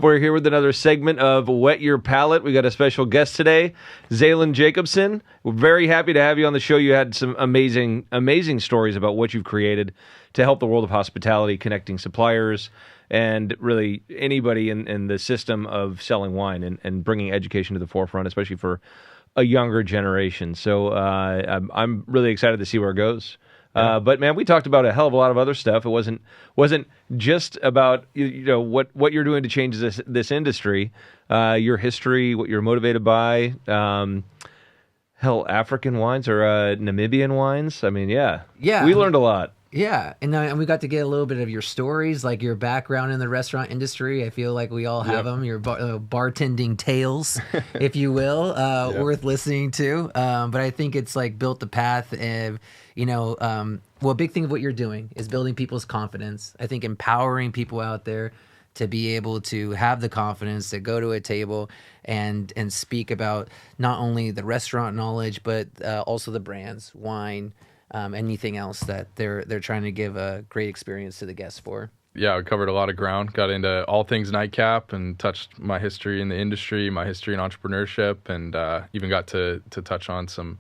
We're here with another segment of Wet Your Palate. We got a special guest today, Zaylan Jacobsen. We're very happy to have you on the show. You had some amazing stories about what you've created to help the world of hospitality, connecting suppliers, and really anybody in the system of selling wine and bringing education to the forefront, especially for a younger generation. So I'm really excited to see where it goes. But man, we talked about a hell of a lot of other stuff. It wasn't just about what you're doing to change this industry, your history, what you're motivated by. African wines or Namibian wines. I mean, yeah, we learned a lot. Yeah, and we got to get a little bit of your stories, like your background in the restaurant industry. I feel like we all have them, your bartending tales, if you will, worth listening to. But I think it's like built the path of, a big thing of what you're doing is building people's confidence. I think empowering people out there to be able to have the confidence to go to a table and speak about not only the restaurant knowledge, but also the brands, wine, anything else that they're trying to give a great experience to the guests for. Yeah, we covered a lot of ground, got into all things NiteCapp and touched my history in the industry, my history in entrepreneurship, and even got to touch on some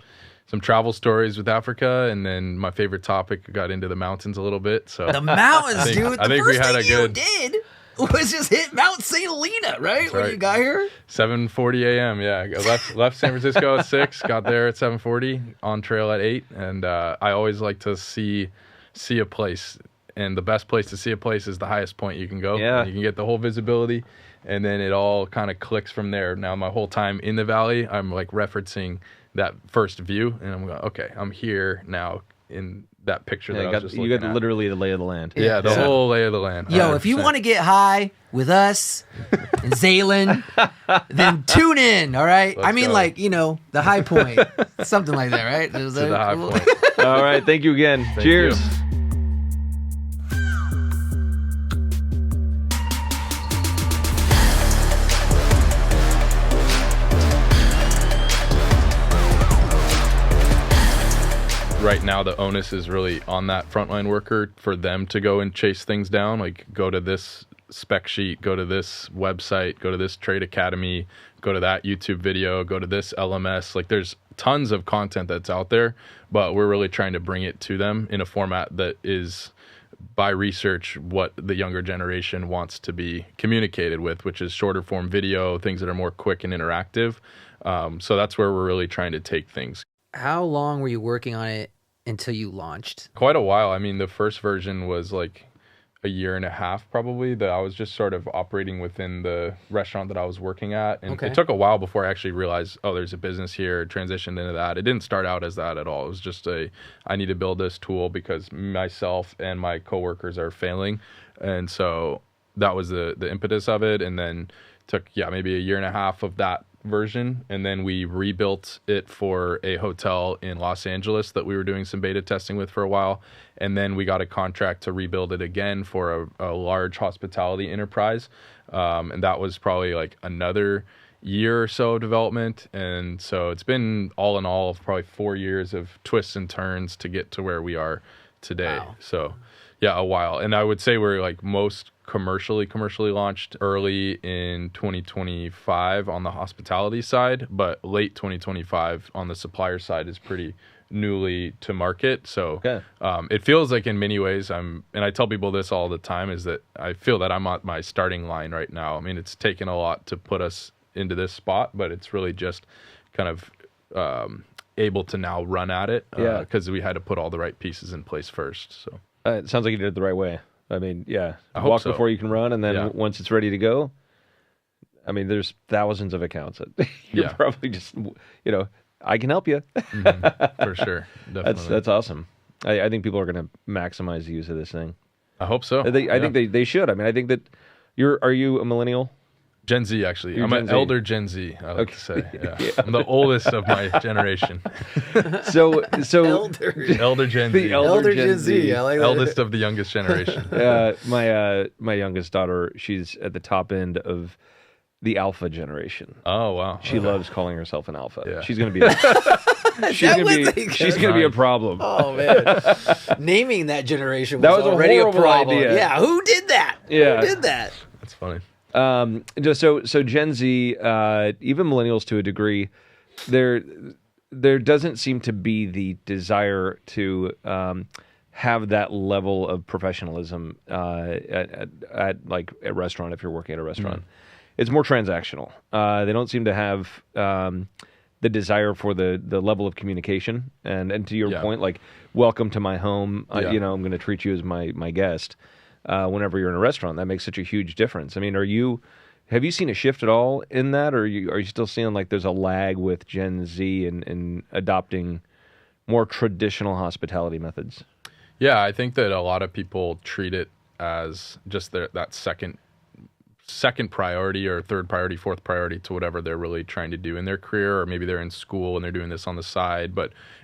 travel stories with Africa. And then my favorite topic, got into the mountains a little bit. So the mountains, dude. I think we had a good... did was just hit Mount St. Helena, right? That's when right. You got here? 7:40 a.m. Yeah, I left San Francisco at 6, got there at 7:40, on trail at 8, and I always like to see a place, and the best place to see a place is the highest point you can go. Yeah, you can get the whole visibility, and then it all kind of clicks from there. Now my whole time in the valley, I'm like referencing that first view, and I'm going, okay, I'm here now in that picture that I was just looking at. You got literally the lay of the land. Yeah, the whole lay of the land. 100%. Yo, if you want to get high with us and Zaylan, then tune in, all right? Let's go. The high point. Something like that, right? Is that the high cool? point. All right, thank you again. Thank Cheers. you. Right now, the onus is really on that frontline worker for them to go and chase things down. Like, go to this spec sheet, go to this website, go to this trade academy, go to that YouTube video, go to this LMS. Like, there's tons of content that's out there, but we're really trying to bring it to them in a format that is, by research, what the younger generation wants to be communicated with, which is shorter form video, things that are more quick and interactive. So that's where we're really trying to take things. How long were you working on it until you launched? Quite a while. I mean, the first version was like a year and a half probably, that I was just sort of operating within the restaurant that I was working at. And It took a while before I actually realized, there's a business here, transitioned into that. It didn't start out as that at all. It was just I need to build this tool because myself and my coworkers are failing. And so that was the impetus of it. And then took, maybe a year and a half of that version, and then we rebuilt it for a hotel in Los Angeles that we were doing some beta testing with for a while, and then we got a contract to rebuild it again for a large hospitality enterprise, and that was probably like another year or so of development. And so it's been all in all probably 4 years of twists and turns to get to where we are today. Wow. So a while. And I would say we're like most commercially launched early in 2025 on the hospitality side, but late 2025 on the supplier side is pretty newly to market. So it feels like in many ways and I tell people this all the time, is that I feel that I'm at my starting line right now. I mean, it's taken a lot to put us into this spot, but it's really just kind of able to now run at it because we had to put all the right pieces in place first. So it sounds like you did it the right way. I mean, I hope walk so. before you can run, and then once it's ready to go, I mean, there's thousands of accounts. You're probably just, I can help you. For sure. Definitely. That's awesome. I think people are going to maximize the use of this thing. I hope so. I think they should. I mean, I think that are you a millennial? Gen Z, actually. You're I'm Gen an Z. elder Gen Z, I like to say. Yeah. I'm the oldest of my generation. So Elder Gen Z. The elder Gen Z. I like that. Eldest of the youngest generation. My youngest daughter, she's at the top end of the alpha generation. Oh, wow. She loves calling herself an alpha. Yeah. She's going to be she's going to be a problem. Oh, man. Naming that generation was That was a already horrible problem. idea. Yeah, who did that? Yeah. Who did that? That's funny. So Gen Z, even millennials to a degree, there doesn't seem to be the desire to have that level of professionalism at like a restaurant. If you're working at a restaurant, it's more transactional. They don't seem to have the desire for the level of communication. And to your point, like, welcome to my home. I'm going to treat you as my guest. Whenever you're in a restaurant, that makes such a huge difference. I mean, have you seen a shift at all in that, or are you still seeing like there's a lag with Gen Z in adopting more traditional hospitality methods? Yeah, I think that a lot of people treat it as just that second priority or third priority, fourth priority to whatever they're really trying to do in their career, or maybe they're in school and they're doing this on the side.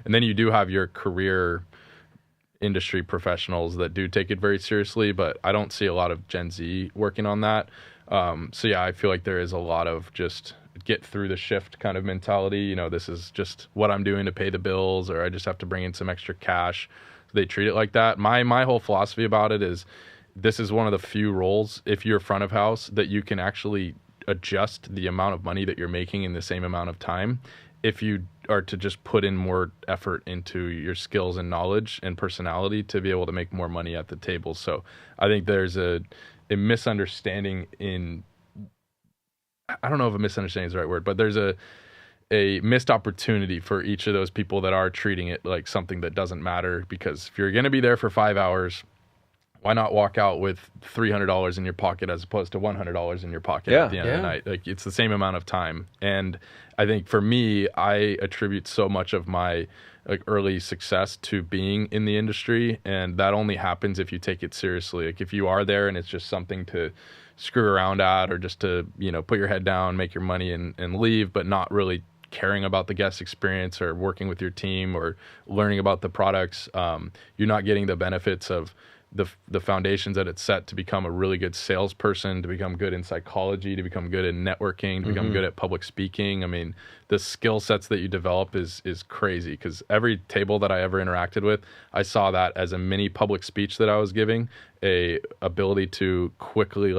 And then you do have your career industry professionals that do take it very seriously, but I don't see a lot of Gen Z working on that. So yeah, I feel like there is a lot of just get through the shift kind of mentality. This is just what I'm doing to pay the bills, or I just have to bring in some extra cash. So they treat it like that. My whole philosophy about it is this is one of the few roles, if you're front of house, that you can actually adjust the amount of money that you're making in the same amount of time if you are to just put in more effort into your skills and knowledge and personality to be able to make more money at the table. So I think there's a misunderstanding I don't know if a misunderstanding is the right word, but there's a missed opportunity for each of those people that are treating it like something that doesn't matter. Because if you're going to be there for 5 hours, why not walk out with $300 in your pocket as opposed to $100 in your pocket at the end of the night? Like, it's the same amount of time. And I think for me, I attribute so much of my early success to being in the industry, and that only happens if you take it seriously. Like, if you are there and it's just something to screw around at, or just to put your head down, make your money and leave, but not really caring about the guest experience or working with your team or learning about the products, you're not getting the benefits of the foundations that it's set to become a really good salesperson, to become good in psychology, to become good in networking, to become good at public speaking. I mean, the skill sets that you develop is crazy, because every table that I ever interacted with, I saw that as a mini public speech that I was giving, a ability to quickly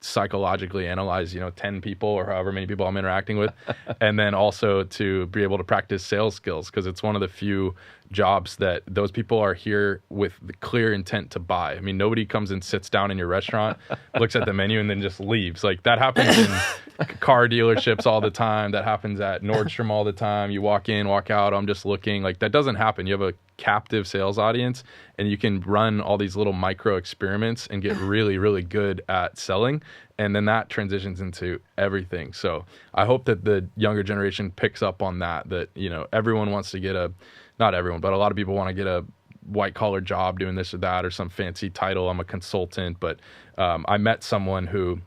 psychologically analyze 10 people or however many people I'm interacting with, and then also to be able to practice sales skills, because it's one of the few jobs that those people are here with the clear intent to buy. I mean, nobody comes and sits down in your restaurant, looks at the menu, and then just leaves. Like, that happens in car dealerships all the time. That happens at Nordstrom all the time. You walk in, walk out, I'm just looking. Like, that doesn't happen. You have a captive sales audience, and you can run all these little micro experiments and get really, really good at selling. And then that transitions into everything. So I hope that the younger generation picks up on that everyone wants to get not everyone, but a lot of people want to get a white collar job doing this or that, or some fancy title. I'm a consultant, but I met someone who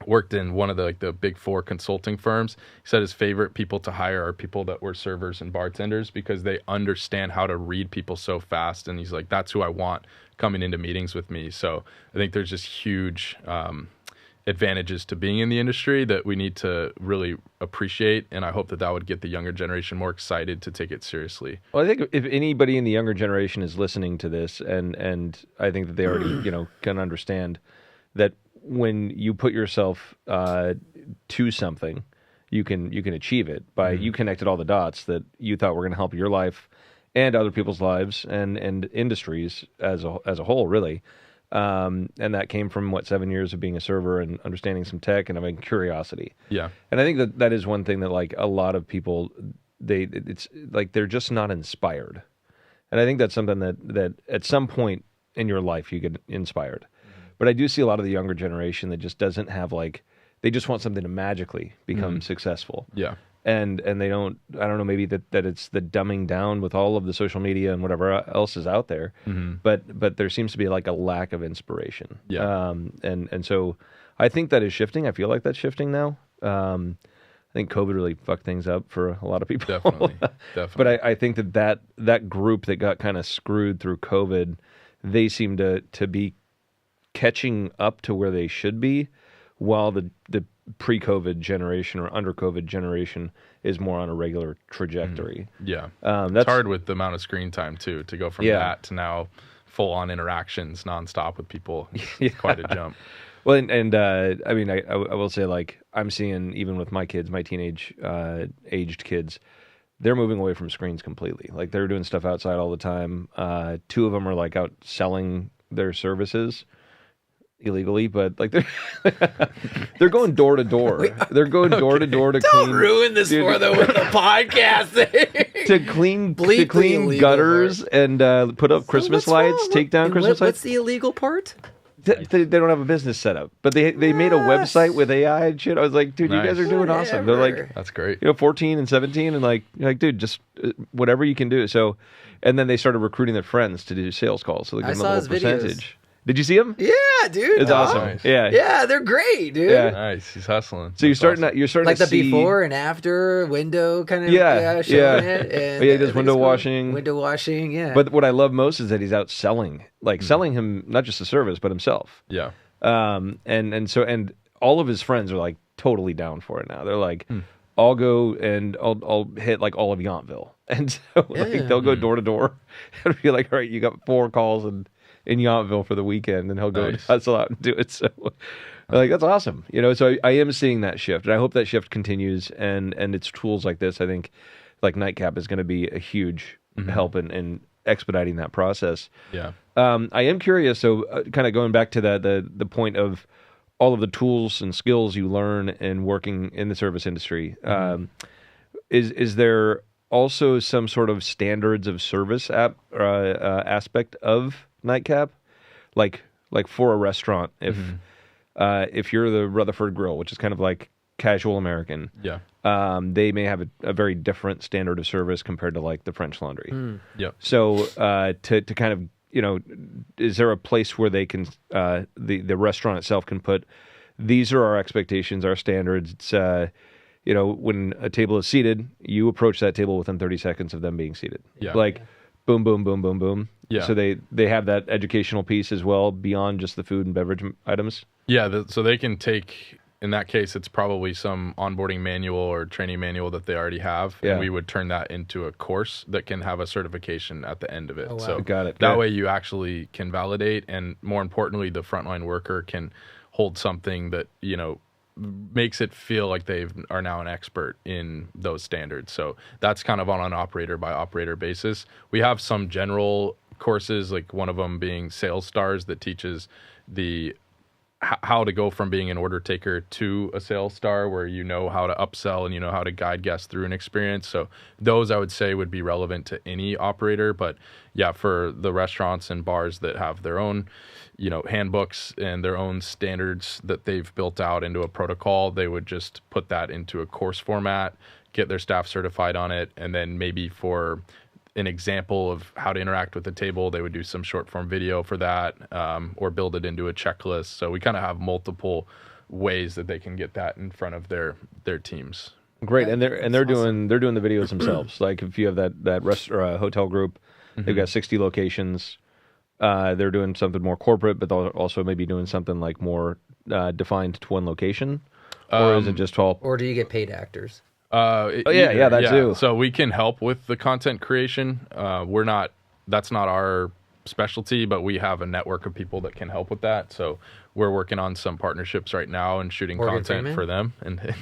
worked in one of the big four consulting firms. He said his favorite people to hire are people that were servers and bartenders, because they understand how to read people so fast. And he's like, that's who I want coming into meetings with me. So I think there's just huge advantages to being in the industry that we need to really appreciate. And I hope that would get the younger generation more excited to take it seriously. Well, I think if anybody in the younger generation is listening to this, and I think that they already, can understand that when you put yourself to something, you can achieve it by you connected all the dots that you thought were going to help your life and other people's lives and industries as a whole, really. And that came from 7 years of being a server and understanding some tech and having curiosity. Yeah. And I think that is one thing that a lot of people, it's like they're just not inspired. And I think that's something that at some point in your life you get inspired. But I do see a lot of the younger generation that just doesn't have they just want something to magically become successful. Yeah. And they don't, I don't know, maybe that it's the dumbing down with all of the social media and whatever else is out there. But there seems to be a lack of inspiration. Yeah. And so I think that is shifting. I feel like that's shifting now. I think COVID really fucked things up for a lot of people. Definitely. But I think that group that got kind of screwed through COVID, they seem to be catching up to where they should be, while the pre-COVID generation or under COVID generation is more on a regular trajectory. Yeah. That's hard with the amount of screen time too, to go from that to now full on interactions nonstop with people. It's quite a jump. Well, and I mean, I will say, like, I'm seeing, even with my kids, my teenage aged kids, they're moving away from screens completely. Like, they're doing stuff outside all the time. 2 of them are like out selling their services illegally, but like they're going door to door. They're going door to door to Don't clean. ruin this for them with the podcast. to clean gutters and put up Christmas lights, take down Christmas lights. What's the illegal part? They don't have a business set up, but they made a website with AI and shit. I was like, dude, you guys are doing awesome. They're like, that's great. 14 and 17, and like, dude, just whatever you can do. So, and then they started recruiting their friends to do sales calls, so they give them a little percentage. Videos. Did you see him? Yeah, dude. It's awesome. Nice. Yeah, they're great, dude. Yeah. Nice. He's hustling. So you're starting like to the see before and after window kind of He showing it. And does window washing. Window washing, yeah. But what I love most is that he's out selling, selling him not just the service but himself. Yeah. And all of his friends are like totally down for it now. They're like, I'll go and I'll hit like all of Yountville, and so they'll go door to door and be like, all right, you got 4 calls in Yountville for the weekend, and he'll go hustle out and do it. So like, that's awesome. So I am seeing that shift, and I hope that shift continues, and it's tools like this. I think like NiteCapp is going to be a huge help in expediting that process. Yeah. I am curious. So kind of going back to the point of all of the tools and skills you learn in working in the service industry, is there also some sort of standards of service aspect of NiteCapp, like for a restaurant, if you're the Rutherford Grill, which is kind of like casual American, they may have a very different standard of service compared to like the French Laundry. So to kind of, is there a place where they can the restaurant itself can put, these are our expectations, our standards. It's when a table is seated, you approach that table within 30 seconds of them being seated. Like boom, boom, boom, boom, boom. Yeah. So they have that educational piece as well beyond just the food and beverage items. Yeah. So they can take, in that case, it's probably some onboarding manual or training manual that they already have. Yeah. And we would turn that into a course that can have a certification at the end of it. Oh, wow. So Got it. That way you actually can validate, and more importantly, the frontline worker can hold something that, makes it feel like they are now an expert in those standards. So that's kind of on an operator by operator basis. We have some general courses, like one of them being Sales Stars, that teaches how to go from being an order taker to a sales star, where you know how to upsell and you know how to guide guests through an experience. So those, I would say, would be relevant to any operator. But yeah, for the restaurants and bars that have their own, handbooks and their own standards that they've built out into a protocol, they would just put that into a course format, get their staff certified on it, and then maybe for an example of how to interact with the table, they would do some short form video for that, or build it into a checklist. So we kind of have multiple ways that they can get that in front of their teams. Great, and they're doing the videos themselves. Like if you have that restaurant hotel group, they've got 60 locations. They're doing something more corporate, but they'll also maybe doing something like more defined to one location, or is it just all? Or do you get paid actors? That too. So we can help with the content creation. That's not our specialty, but we have a network of people that can help with that. So we're working on some partnerships right now and shooting content for them. And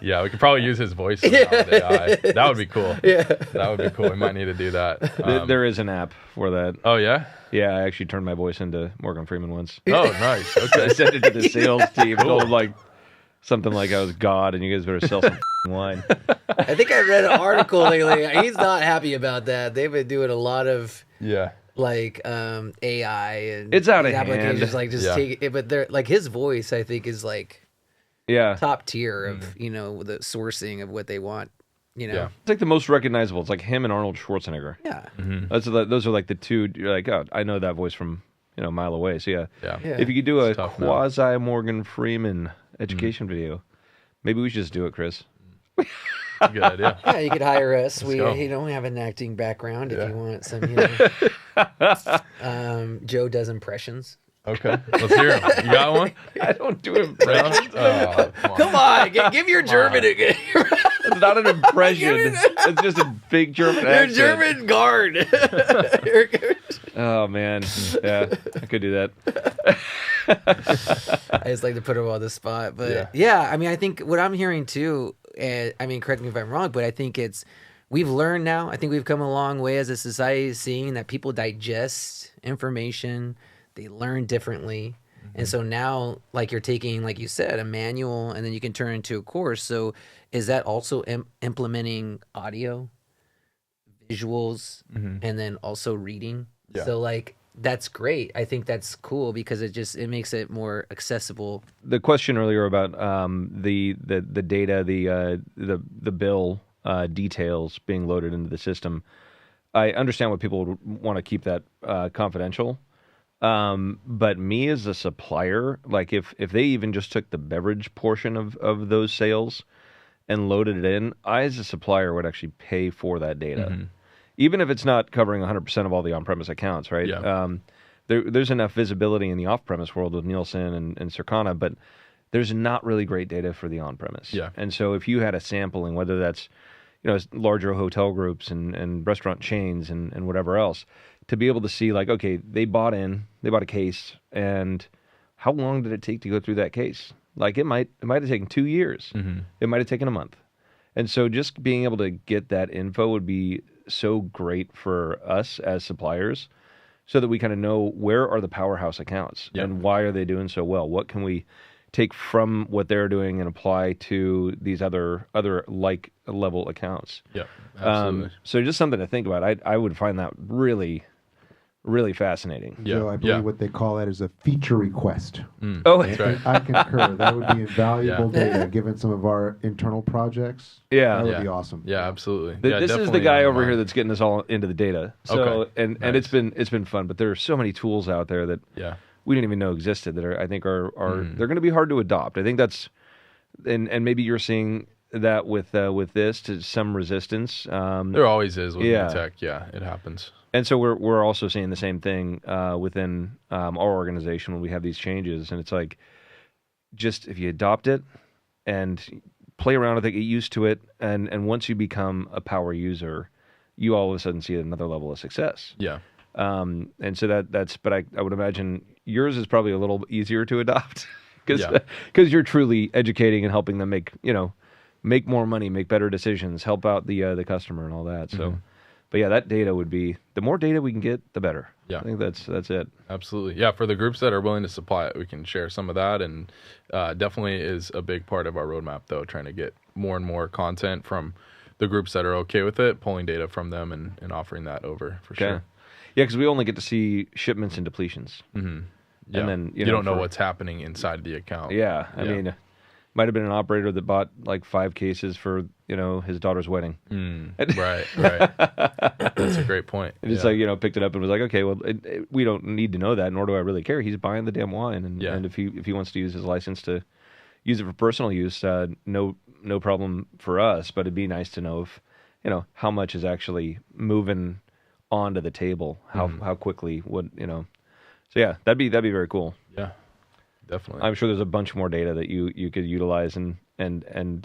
yeah, we could probably use his voice with AI. That would be cool. Yeah, that would be cool. We might need to do that. There is an app for that. Oh yeah. Yeah, I actually turned my voice into Morgan Freeman once. Oh, nice. Okay. I sent it to the sales team. Told them like something like I was God, and you guys better sell some wine. I think I read an article lately. He's not happy about that. They've been doing a lot of like AI and it's out of applications hand. like just take it, but they're like his voice. I think is like top tier of the sourcing of what they want. It's like the most recognizable. It's like him and Arnold Schwarzenegger. Yeah, those are like the two. You're like, oh, I know that voice from a mile away. So yeah. If you could do a quasi Morgan Freeman education video, maybe we should just do it, Chris. Good idea. Yeah, you could hire us. We don't have an acting background. If you want some, Joe does impressions. Okay, let's hear him. You got one? I don't do impressions. Come on, give your German again. It's not an impression. It's just a big German accent. Your German guard. Oh man, yeah, I could do that. I just like to put them on the spot, but yeah, I mean, I think what I'm hearing too, and I mean, correct me if I'm wrong, but I think we've learned now. I think we've come a long way as a society, seeing that people digest information, they learn differently. And so now, like you're taking, like you said, a manual, and then you can turn it into a course. So is that also implementing audio, visuals, and then also reading? Yeah. So like that's great. I think that's cool because it makes it more accessible. The question earlier about the data, the bill details being loaded into the system, I understand why people would want to keep that confidential. But me as a supplier, like if they even just took the beverage portion of those sales and loaded it in, I as a supplier would actually pay for that data. Even if it's not covering 100% of all the on-premise accounts, right? Yeah. There's enough visibility in the off-premise world with Nielsen and Circana, but there's not really great data for the on-premise. Yeah. And so if you had a sampling, whether that's larger hotel groups and restaurant chains and whatever else, to be able to see like, okay, they bought a case, and how long did it take to go through that case? Like it might have taken 2 years. It might have taken a month. And so just being able to get that info would be so great for us as suppliers, so that we kind of know where are the powerhouse accounts and why are they doing so well? What can we take from what they're doing and apply to these other like level accounts? Yeah, absolutely. So just something to think about. I would find that really, really fascinating. Yeah, So I believe what they call that is a feature request. Oh, that's right. I concur. That would be invaluable data given some of our internal projects. Yeah. That would be awesome. Yeah, absolutely. This is the guy over here that's getting us all into the data. So Okay. and it's been fun, but there are so many tools out there that we didn't even know existed that I think are they're going to be hard to adopt. I think that's and maybe you're seeing that with this to some resistance. There always is with new tech. Yeah, it happens. And so we're also seeing the same thing within our organization when we have these changes, and it's like, just if you adopt it and play around with it, get used to it, and once you become a power user, you all of a sudden see another level of success. Yeah. And so but I would imagine yours is probably a little easier to adopt because you're truly educating and helping them make more money, make better decisions, help out the customer and all that. So. But yeah, that data would be, the more data we can get, the better. Yeah. I think that's it. Absolutely. Yeah, for the groups that are willing to supply it, we can share some of that. And definitely is a big part of our roadmap, though, trying to get more and more content from the groups that are okay with it, pulling data from them and offering that over for sure. Yeah, because we only get to see shipments and depletions. Yeah. And then, you don't know what's happening inside the account. Yeah. I mean, might have been an operator that bought like 5 cases for his daughter's wedding. Right. That's a great point. And it's like picked it up and was like, okay, well, we don't need to know that, nor do I really care. He's buying the damn wine, and if he wants to use his license to use it for personal use, no problem for us. But it'd be nice to know if how much is actually moving onto the table, how quickly would So yeah, that'd be very cool. Yeah. Definitely. I'm sure there's a bunch more data that you could utilize and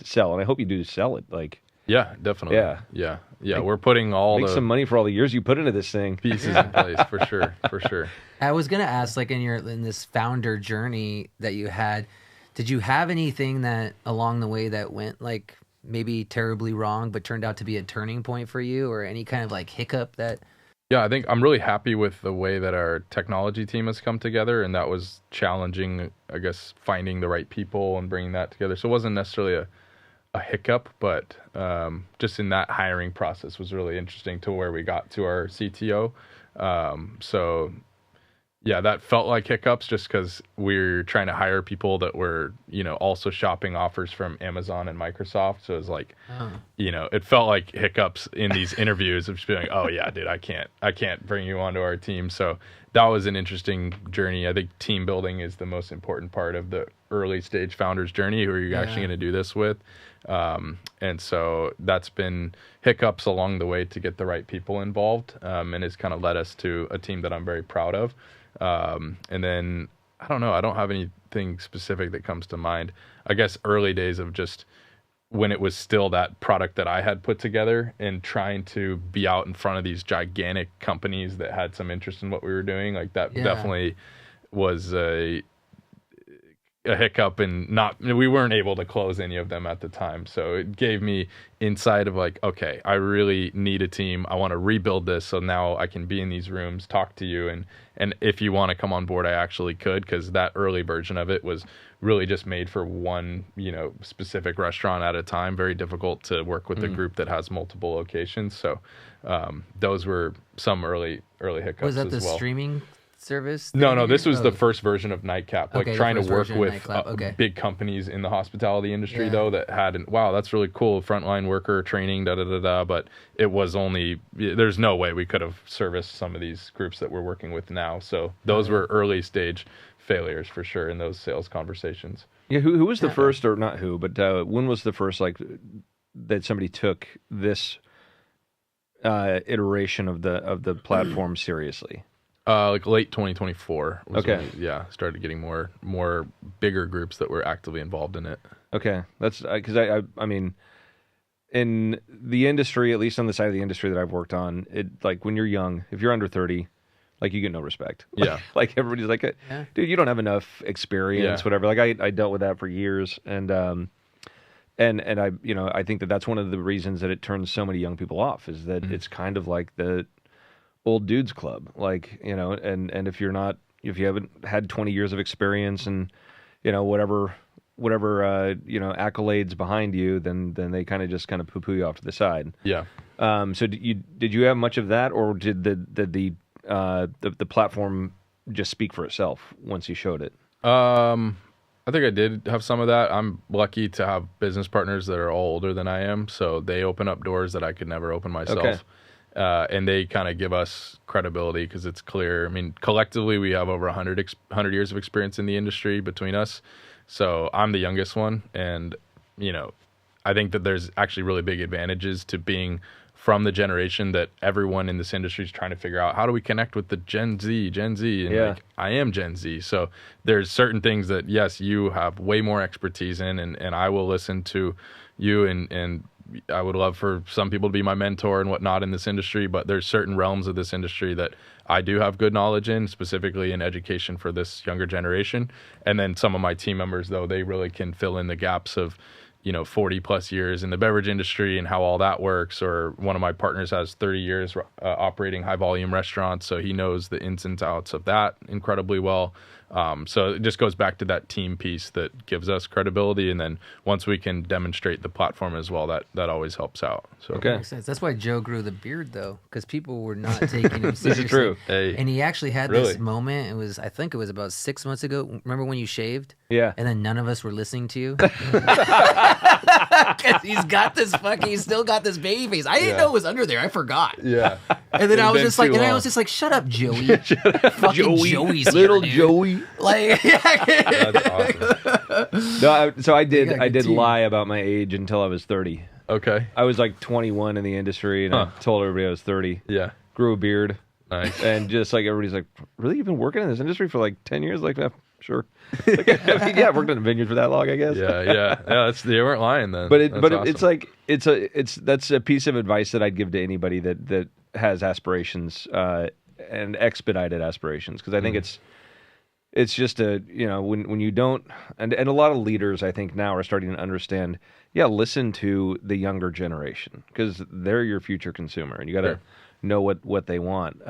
sell, and I hope you do sell it. Like, yeah, definitely. Yeah. We're putting make some money for all the years you put into this thing. Pieces in place for sure. I was gonna ask, like in this founder journey that you had, did you have anything that along the way that went like maybe terribly wrong, but turned out to be a turning point for you, or any kind of like hiccup that? Yeah, I think I'm really happy with the way that our technology team has come together, and that was challenging, I guess, finding the right people and bringing that together. So it wasn't necessarily a hiccup, but just in that hiring process was really interesting to where we got to our CTO. So yeah, that felt like hiccups just because we're trying to hire people that were, also shopping offers from Amazon and Microsoft. So it was like, it felt like hiccups in these interviews of just being like, oh yeah, dude, I can't bring you onto our team. So that was an interesting journey. I think team building is the most important part of the early stage founders journey. Who are you actually going to do this with? And so that's been hiccups along the way to get the right people involved. And it's kind of led us to a team that I'm very proud of. And then I don't know, I don't have anything specific that comes to mind. I guess early days of just when it was still that product that I had put together, and trying to be out in front of these gigantic companies that had some interest in what we were doing. Like that definitely was a hiccup, and we weren't able to close any of them at the time. So it gave me insight of like, okay, I really need a team. I want to rebuild this. So now I can be in these rooms, talk to you. And if you want to come on board, I actually could, because that early version of it was really just made for one, specific restaurant at a time. Very difficult to work with a group that has multiple locations. So those were some early hiccups. Was that as the well. streaming service? No, this was the first version of NiteCapp. Like trying to work with big companies in the hospitality industry, though, that had, wow, that's really cool, frontline worker training, but it was only, there's no way we could have serviced some of these groups that we're working with now. So those were early stage failures for sure in those sales conversations. Yeah, who was the first, or not who, but when was the first, like, that somebody took this iteration of the platform seriously? Like late 2024. Okay. Started getting more bigger groups that were actively involved in it. Okay, that's because I mean, in the industry, at least on the side of the industry that I've worked on, it, like, when you're young, if you're under 30, like, you get no respect. Yeah. Like everybody's like, dude, you don't have enough experience, whatever. Like I dealt with that for years, and I I think that's one of the reasons that it turns so many young people off, is that it's kind of like the old dudes club, like, and if you haven't had 20 years of experience and whatever accolades behind you, then they kind of poo-poo you off to the side. Yeah. So did you have much of that, or did the platform just speak for itself once you showed it? I think I did have some of that. I'm lucky to have business partners that are all older than I am, so they open up doors that I could never open myself. Okay. And they kind of give us credibility because it's clear. I mean, collectively, we have over 100 years of experience in the industry between us. So I'm the youngest one. And, I think that there's actually really big advantages to being from the generation that everyone in this industry is trying to figure out, how do we connect with the Gen Z? And like, I am Gen Z. So there's certain things that, yes, you have way more expertise in, and I will listen to you, and I would love for some people to be my mentor and whatnot in this industry, but there's certain realms of this industry that I do have good knowledge in, specifically in education for this younger generation. And then some of my team members, though, they really can fill in the gaps of, 40 plus years in the beverage industry and how all that works. Or one of my partners has 30 years operating high volume restaurants, so he knows the ins and outs of that incredibly well. So it just goes back to that team piece that gives us credibility. And then once we can demonstrate the platform as well, that always helps out. So okay. Makes sense. That's why Joe grew the beard, though, because people were not taking him seriously. This is true. Hey, and he actually had this moment. I think it was about 6 months ago. Remember when you shaved? Yeah. And then none of us were listening to you? Because he's still got this baby face. I didn't know it was under there. I forgot. Yeah. And then I was just like, shut up, Joey. Fucking Joey's little here, Joey. Like, That's awesome. No, so I did lie about my age until I was 30. Okay. I was like 21 in the industry, and I told everybody I was 30. Yeah. Grew a beard. Nice. And just like everybody's like, really, you've been working in this industry for like 10 years? Like, sure. Like, I've worked in a vineyard for that long, I guess. Yeah. They weren't lying then. But awesome. it's like that's a piece of advice that I'd give to anybody that has aspirations and expedited aspirations, because I think it's just when you don't, and a lot of leaders I think now are starting to understand, listen to the younger generation, because they're your future consumer, and you got to know what they want.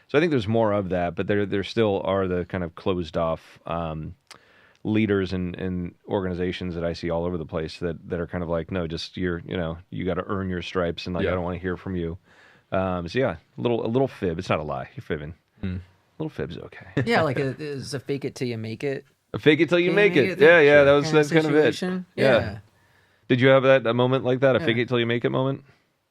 So I think there's more of that, but there still are the kind of closed off leaders and organizations that I see all over the place that are kind of like, no, just you got to earn your stripes, and like I don't want to hear from you. So a little fib. It's not a lie. You're fibbing. A little fib's okay. yeah, like it's a fake it till you make it. A fake it till you make it. Yeah. That's kind of it. Yeah. Did you have a moment like that? A fake it till you make it moment?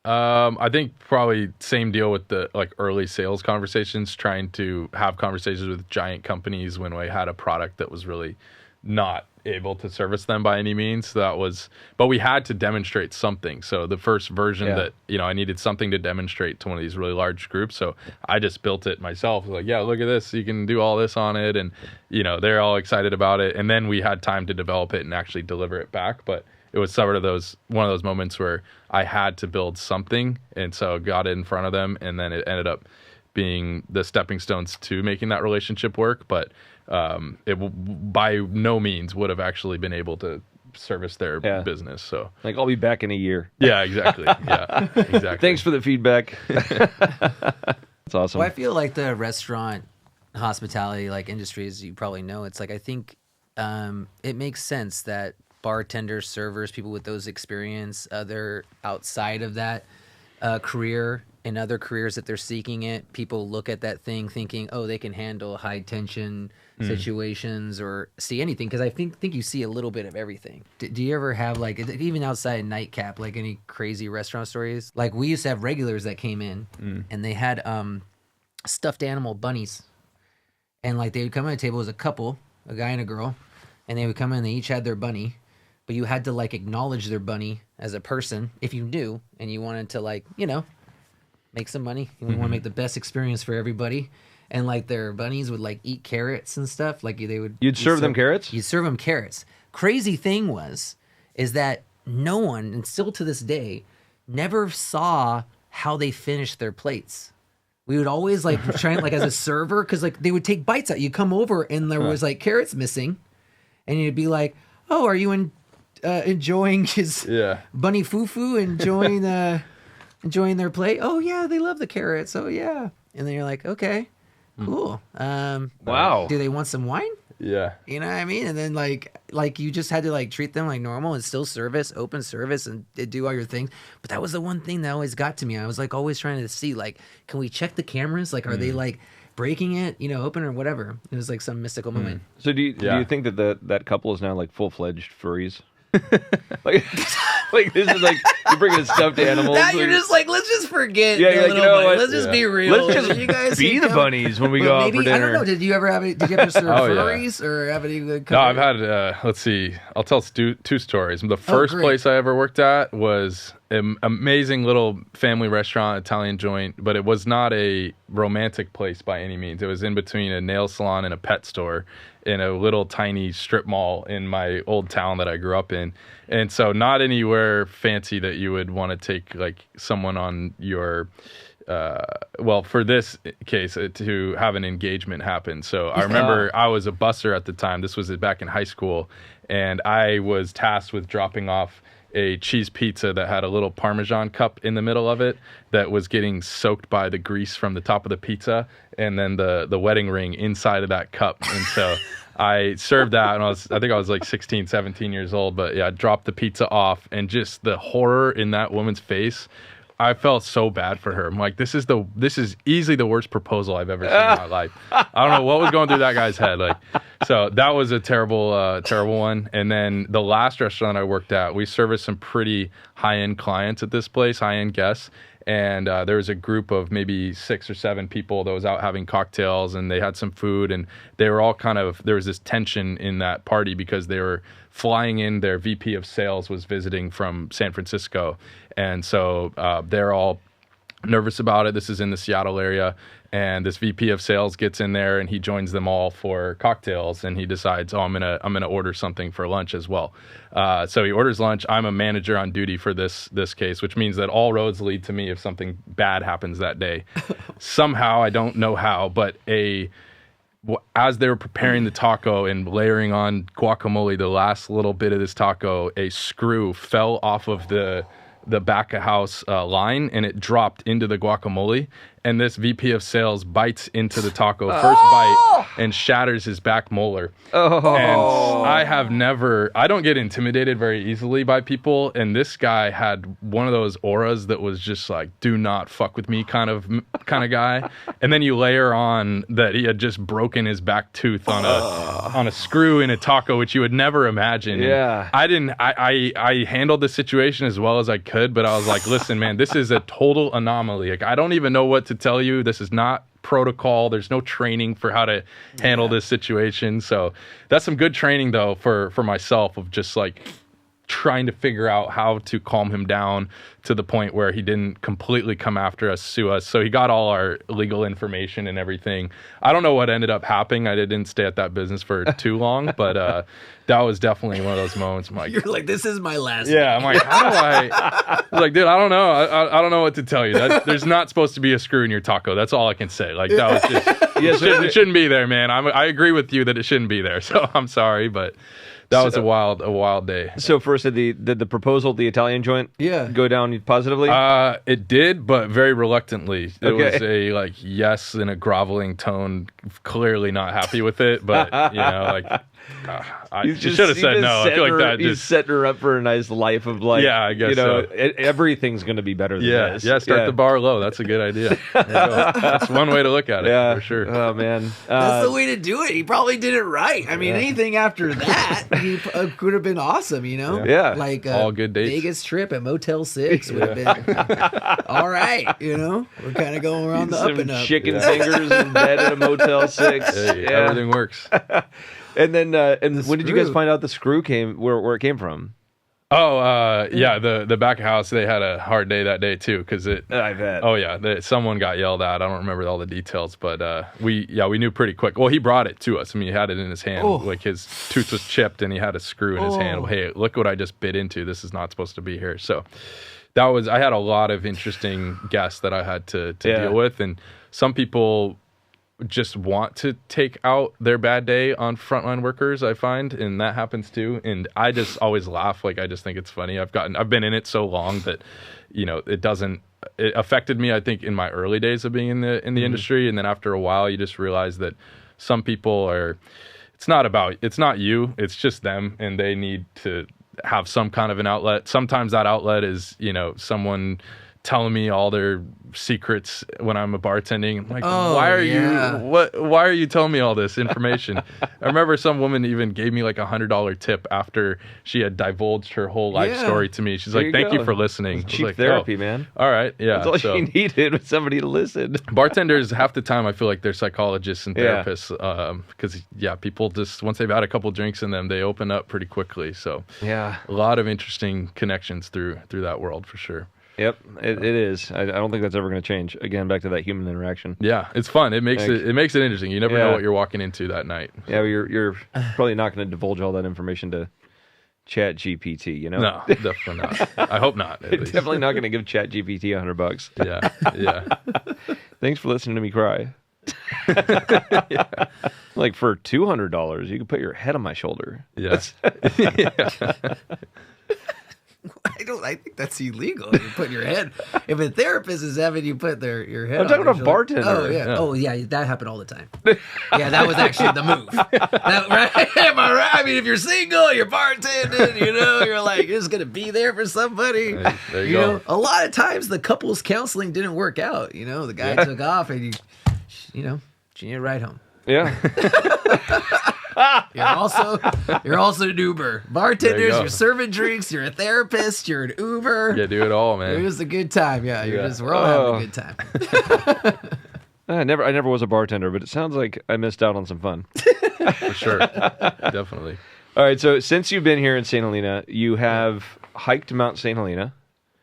I think probably same deal with the early sales conversations, trying to have conversations with giant companies when we had a product that was really not able to service them by any means. But we had to demonstrate something. So the first version that, I needed something to demonstrate to one of these really large groups. So I just built it myself. Like, yeah, look at this. You can do all this on it. And, they're all excited about it. And then we had time to develop it and actually deliver it back. But it was one of those moments where I had to build something. And so got it in front of them. And then it ended up being the stepping stones to making that relationship work. But it by no means would have actually been able to service their business. So like, I'll be back in a year. Yeah, exactly. Yeah, exactly. Thanks for the feedback. That's awesome. Well, I feel like the restaurant hospitality industry, as you probably know, it's I think it makes sense that bartenders, servers, people with those experience, other outside of that career and other careers that they're seeking it, people look at that thing thinking, oh, they can handle high tension situations or see anything, because I think you see a little bit of everything. Do you ever have even outside NiteCapp, any crazy restaurant stories? We used to have regulars that came in and they had stuffed animal bunnies, and they would come on the table as a couple, a guy and a girl, and they would come in and they each had their bunny, but you had to acknowledge their bunny as a person if you knew and you wanted to make some money. You want to make the best experience for everybody. And their bunnies would eat carrots and stuff. You'd serve them carrots? You'd serve them carrots. Crazy thing is that no one, and still to this day, never saw how they finished their plates. We would always try as a server, because they would take bites out. You'd come over and there was carrots missing, and you'd be like, "Oh, are you enjoying his bunny fufu? Enjoying their plate? Oh yeah, they love the carrots. Oh yeah." And then you're like, "Okay, cool. Wow. Do they want some wine?" Yeah. You know what I mean? And then you just had to treat them like normal and still open service and do all your things. But that was the one thing that always got to me. I was always trying to see can we check the cameras? Are they breaking it, open or whatever? It was some mystical moment. So do you think that couple is now full-fledged furries? This is you're bringing stuffed animals. Now you're just let's just forget. Yeah, you're what? Let's just be real. Let's just you guys be the bunnies when we go out for dinner. I don't know. Did you ever to serve furries or have any? No, I've had. Let's see. I'll tell two stories. The first place I ever worked at was an amazing little family restaurant, Italian joint, but it was not a romantic place by any means. It was in between a nail salon and a pet store in a little tiny strip mall in my old town that I grew up in. And so not anywhere fancy that you would want to take someone on your, for this case, to have an engagement happen. So I remember I was a busser at the time. This was back in high school. And I was tasked with dropping off a cheese pizza that had a little Parmesan cup in the middle of it that was getting soaked by the grease from the top of the pizza, and then the wedding ring inside of that cup. And so I served that, and I think I was 16, 17 years old, but yeah, I dropped the pizza off, and just the horror in that woman's face, I felt so bad for her. I'm like, this is easily the worst proposal I've ever seen in my life. I don't know what was going through that guy's head. So that was a terrible one. And then the last restaurant I worked at, we serviced some pretty high-end clients at this place, high-end guests. And there was a group of maybe 6 or 7 people that was out having cocktails, and they had some food, and they were all there was this tension in that party because they were flying in. Their VP of sales was visiting from San Francisco. And so they're all nervous about it. This is in the Seattle area. And this VP of sales gets in there and he joins them all for cocktails, and he decides, I'm gonna order something for lunch as well. So he orders lunch. I'm a manager on duty for this case, which means that all roads lead to me if something bad happens that day. Somehow, I don't know how, but as they were preparing the taco and layering on guacamole, the last little bit of this taco, a screw fell off of the back of house line, and it dropped into the guacamole, and this VP of sales bites into the taco first bite and shatters his back molar. And I don't get intimidated very easily by people, and this guy had one of those auras that was just do not fuck with me kind of guy. And then you layer on that he had just broken his back tooth on a screw in a taco, which you would never imagine. Yeah. And I handled the situation as well as I could, but I was like, listen, man, this is a total anomaly. I don't even know what to tell you. This is not protocol. There's no training for how to handle this situation. So that's some good training though for myself of just like trying to figure out how to calm him down to the point where he didn't completely come after us, sue us. So he got all our legal information and everything. I don't know what ended up happening. I didn't stay at that business for too long, but that was definitely one of those moments. I'm like, you're like, this is my last. Yeah, I'm like, how do I was like, dude, I don't know. I don't know what to tell you. There's not supposed to be a screw in your taco. That's all I can say. Like that was just it shouldn't be there, man. I agree with you that it shouldn't be there. So I'm sorry, but that was a wild day. So first, did the proposal at the Italian joint go down positively? It did, but very reluctantly. It was a like yes in a groveling tone, clearly not happy with it, but you know, like you should have said no. I feel like that he's setting her up for a nice life of like, I guess everything's going to be better than this. Yeah, start the bar low. That's a good idea. That's one way to look at it, for sure. Oh, man. That's the way to do it. He probably did it right. I mean, anything after that could have been awesome, you know? Yeah. Like all good dates. Vegas trip at Motel 6 would have been all right, you know? We're kind of going around the up and up. Chicken fingers in bed at a Motel 6. Hey, everything works. And then, when did you guys find out the screw came, where it came from? Oh, the back of house, they had a hard day that day too, because I bet. Oh yeah, someone got yelled at. I don't remember all the details, but we knew pretty quick. Well, he brought it to us. I mean, he had it in his hand, like his tooth was chipped, and he had a screw in his hand. Well, hey, look what I just bit into. This is not supposed to be here. So I had a lot of interesting guests that I had to deal with, and some people just want to take out their bad day on frontline workers, I find, and that happens too. And I just always laugh. Like, I just think it's funny. I've been in it so long that, you know, it affected me, I think, in my early days of being in the industry. And then after a while, you just realize that some people it's not you, it's just them, and they need to have some kind of an outlet. Sometimes that outlet is, you know, someone telling me all their secrets when I'm bartending. I'm like, why are you telling me all this information? I remember some woman even gave me like $100 tip after she had divulged her whole life story to me. She's like, thank you for listening. Cheap like, therapy, man. All right. Yeah. That's all she needed was somebody to listen. Bartenders, half the time, I feel like they're psychologists and therapists, because people just, once they've had a couple drinks in them, they open up pretty quickly. So a lot of interesting connections through that world for sure. Yep, it is. I don't think that's ever going to change. Again, back to that human interaction. Yeah, it's fun. It makes it interesting. You never know what you're walking into that night. Yeah, you're probably not going to divulge all that information to Chat GPT, you know? No, definitely not. I hope not. Definitely not going to give Chat GPT $100. Yeah. Thanks for listening to me cry. Like for $200, you can put your head on my shoulder. Yeah. I think that's illegal. You put your head. If a therapist is having you put your head. I'm talking about a bartender. Oh yeah. Oh yeah. That happened all the time. Yeah, that was actually the move. Right? Am I right? I mean, if you're single, you're bartending. You know, you're like you're just gonna be there for somebody. There you go. Know, a lot of times the couples counseling didn't work out. You know, the guy took off, and you know, she need a ride home. Yeah. You're also an Uber. Bartenders, you're serving drinks, you're a therapist, you're an Uber. Yeah, do it all, man. It was a good time. Yeah, we're all having a good time. I never was a bartender, but it sounds like I missed out on some fun. For sure. Definitely. All right, so since you've been here in St. Helena, you have hiked Mount St. Helena.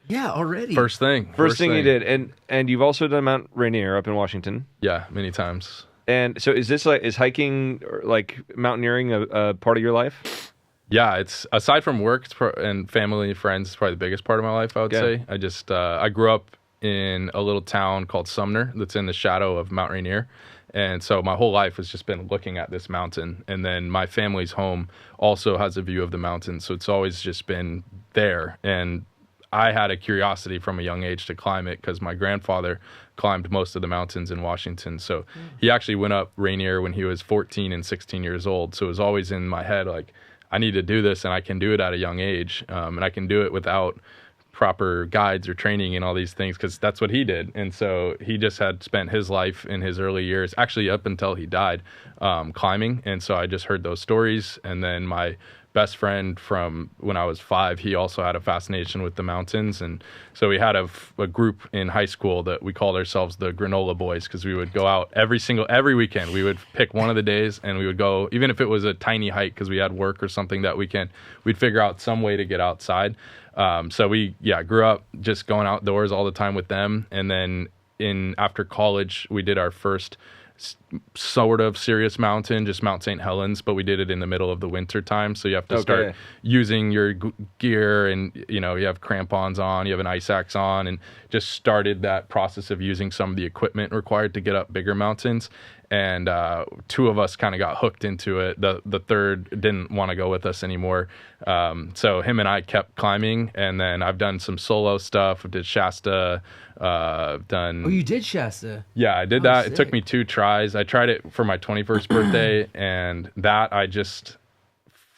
Yeah, already. First thing you did. And you've also done Mount Rainier up in Washington. Yeah, many times. And so is hiking, like mountaineering, a part of your life? Yeah, it's aside from work and family and friends, it's probably the biggest part of my life, I would say. I just I grew up in a little town called Sumner that's in the shadow of Mount Rainier. And so my whole life has just been looking at this mountain. And then my family's home also has a view of the mountain. So it's always just been there. And I had a curiosity from a young age to climb it because my grandfather climbed most of the mountains in Washington. So he actually went up Rainier when he was 14 and 16 years old. So it was always in my head, like, I need to do this and I can do it at a young age. And I can do it without proper guides or training and all these things because that's what he did. And so he just had spent his life in his early years, actually up until he died, climbing. And so I just heard those stories. And then my best friend from when I was 5, he also had a fascination with the mountains. And so we had a group in high school that we called ourselves the Granola Boys, because we would go out every weekend. We would pick one of the days and we would go, even if it was a tiny hike because we had work or something that weekend, we'd figure out some way to get outside. So we grew up just going outdoors all the time with them. And then after college, we did our first sort of serious mountain, just Mount St. Helens, but we did it in the middle of the winter time. So you have to start using your gear, and you have crampons on, you have an ice axe on, and just started that process of using some of the equipment required to get up bigger mountains. And 2 of us kind of got hooked into it. The third didn't want to go with us anymore. So him and I kept climbing, and then I've done some solo stuff. I did Shasta. Done. Oh, you did Shasta? Yeah, I did that. Sick. It took me 2 tries. I tried it for my 21st birthday, and that I just,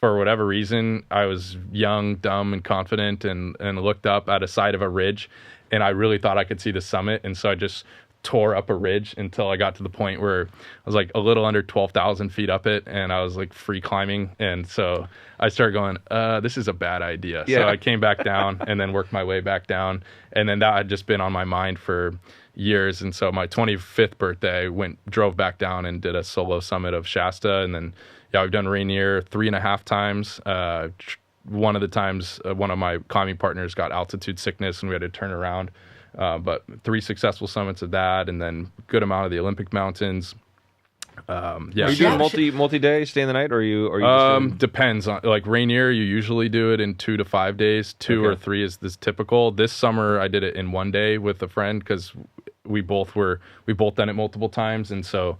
for whatever reason, I was young, dumb, and confident, and looked up at a side of a ridge, and I really thought I could see the summit, and so I just tore up a ridge until I got to the point where I was like a little under 12,000 feet up it, and I was like free climbing. And so I started going, this is a bad idea. Yeah. So I came back down and then worked my way back down. And then that had just been on my mind for years. And so my 25th birthday, drove back down and did a solo summit of Shasta. And then, I've done Rainier 3.5 times. One of the times, one of my climbing partners got altitude sickness and we had to turn around. But 3 successful summits of that, and then a good amount of the Olympic mountains. Are you doing multi-day, stay in the night, or are you just depends on, like Rainier, you usually do it in 2 to 5 days. 2 or 3 is this typical. This summer I did it in 1 day with a friend because we both done it multiple times, and so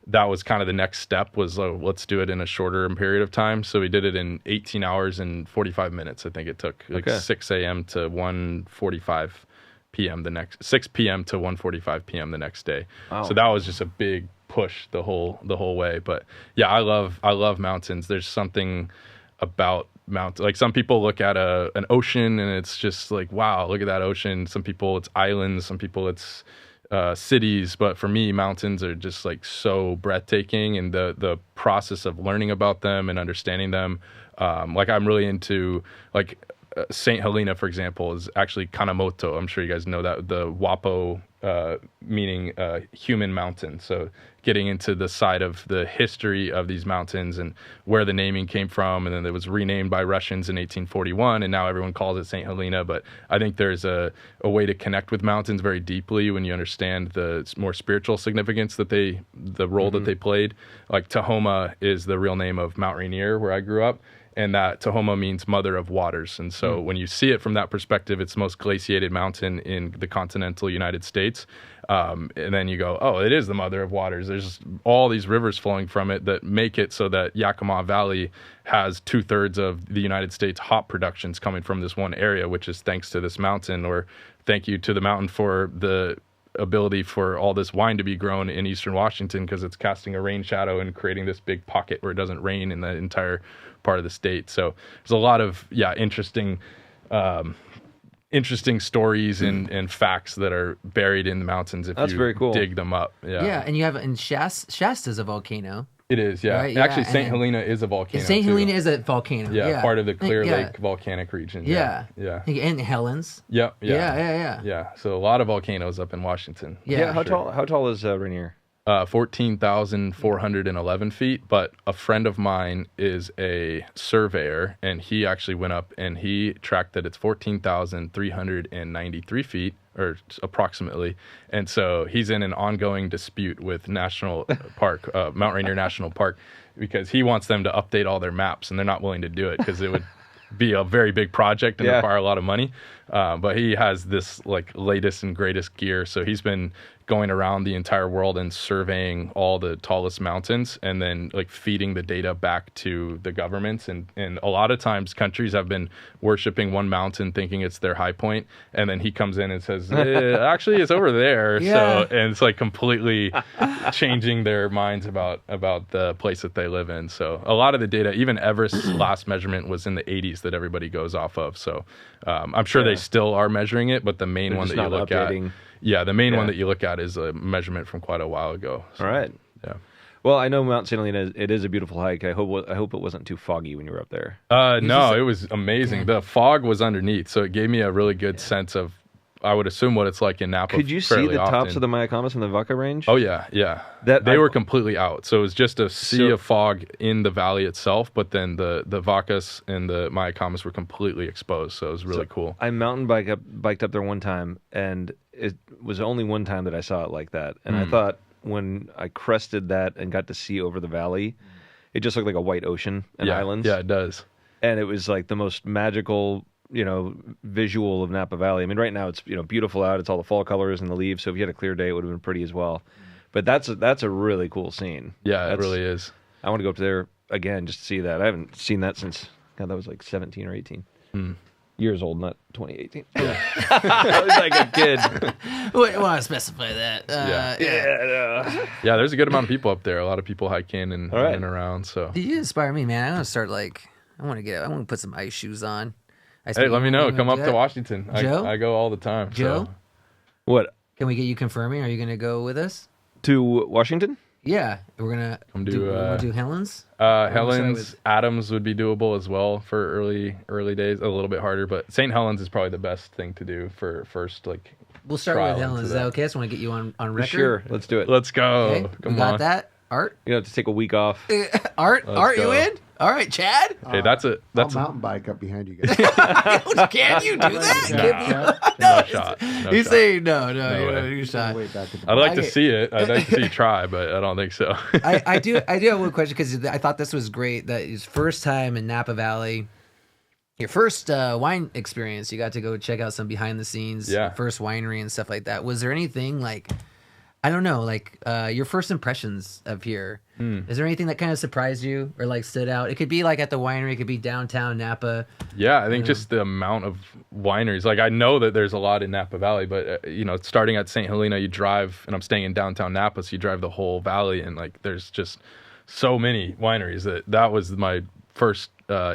that was kind of the next step was let's do it in a shorter period of time. So we did it in 18 hours and 45 minutes. I think it took 6 a.m. to 1:45 p.m. 6 p.m. to 1:45 p.m. the next day. Wow. So that was just a big push the whole way. But yeah, I love mountains. There's something about mountains. Like some people look at an ocean and it's just like, wow, look at that ocean. Some people it's islands, some people it's cities. But for me, mountains are just like so breathtaking, and the process of learning about them and understanding them. Like I'm really into like St. Helena, for example, is actually Kanamoto. I'm sure you guys know that, the Wapo meaning human mountain. So getting into the side of the history of these mountains and where the naming came from. And then it was renamed by Russians in 1841, and now everyone calls it St. Helena. But I think there's a way to connect with mountains very deeply when you understand the more spiritual significance that the role that they played. Like Tahoma is the real name of Mount Rainier, where I grew up. And that Tahoma means mother of waters. And so when you see it from that perspective, it's the most glaciated mountain in the continental United States. And then you go, oh, it is the mother of waters. There's all these rivers flowing from it that make it so that Yakima Valley has 2/3 of the United States hop productions coming from this one area, which is thanks to this mountain, or thank you to the mountain for the ability for all this wine to be grown in eastern Washington, because it's casting a rain shadow and creating this big pocket where it doesn't rain in the entire part of the state. So there's a lot of interesting stories and facts that are buried in the mountains if you very cool. dig them up. Yeah, and you have, and Shasta's a volcano. It is, yeah. Right? Actually, St. Helena is a volcano. St. Helena is a volcano. Yeah, part of the Clear Lake volcanic region. Yeah. And Helens. Yeah. So a lot of volcanoes up in Washington. Yeah. How tall is Rainier? 14,411 feet, but a friend of mine is a surveyor, and he actually went up and he tracked that it's 14,393 feet, or approximately. And so he's in an ongoing dispute with National Park, Mount Rainier National Park, because he wants them to update all their maps, and they're not willing to do it because it would be a very big project and require a lot of money. But he has this like latest and greatest gear. So he's been going around the entire world and surveying all the tallest mountains, and then like feeding the data back to the governments. And a lot of times countries have been worshiping one mountain thinking it's their high point, and then he comes in and says, actually it's over there. So, and it's like completely changing their minds about the place that they live in. So a lot of the data, even Everest's last measurement was in the 80s that everybody goes off of. So I'm sure they still are measuring it, but the main one that you look at, the main one that you look at is a measurement from quite a while ago. So, all right. Yeah. Well, I know Mount St. Helena. It is a beautiful hike. I hope it wasn't too foggy when you were up there. No, it was amazing. The fog was underneath, so it gave me a really good sense of, I would assume, what it's like in Napa. Could you see the tops of the Mayacamas and the Vaca range? Oh yeah. They were completely out, so it was just a sea of fog in the valley itself. But then the Vacas and the Mayacamas were completely exposed, so it was really cool. I biked up there one time, and it was only one time that I saw it like that. And I thought when I crested that and got to see over the valley, it just looked like a white ocean and islands. Yeah, it does. And it was like the most magical, visual of Napa Valley. I mean, right now it's beautiful out. It's all the fall colors and the leaves. So if you had a clear day, it would have been pretty as well. But that's a really cool scene. Yeah, it really is. I want to go up there again just to see that. I haven't seen that since that was like 17 or 18 years old, not 2018. Yeah. I was like a kid. Wouldn't want to specify that. Yeah, there's a good amount of people up there. A lot of people hiking and around. So you inspire me, man. I want to start I want to put some ice shoes on. Hey, let me know. Come up to Washington. Joe? I go all the time. Joe? So. What? Can we get you confirming? Are you going to go with us? To Washington? Yeah. We're going to do Helen's? Helen's, Adams would be doable as well for early days. A little bit harder, but St. Helens is probably the best thing to do for first, like, we'll start with Helen's. Is that okay? I just want to get you on record. Sure. Let's do it. Let's go. Okay. Come we got on. that? Art? You have to take a week off. Art, you in? All right, Chad. Hey, that's I'll mountain bike up behind you guys. Can you do that? No shot. He's saying no, way. you shot. I'd like to see it. I'd like to see you try, but I don't think so. I do have one question because I thought this was great. That his first time in Napa Valley, your first wine experience, you got to go check out some behind the scenes, first winery and stuff like that. Was there anything like, I don't know, like your first impressions of here? Is there anything that kind of surprised you or like stood out? It could be like at the winery, it could be downtown Napa. Yeah, I think just the amount of wineries. Like I know that there's a lot in Napa Valley, but starting at St. Helena, you drive, and I'm staying in downtown Napa, so you drive the whole valley, and like there's just so many wineries that was my first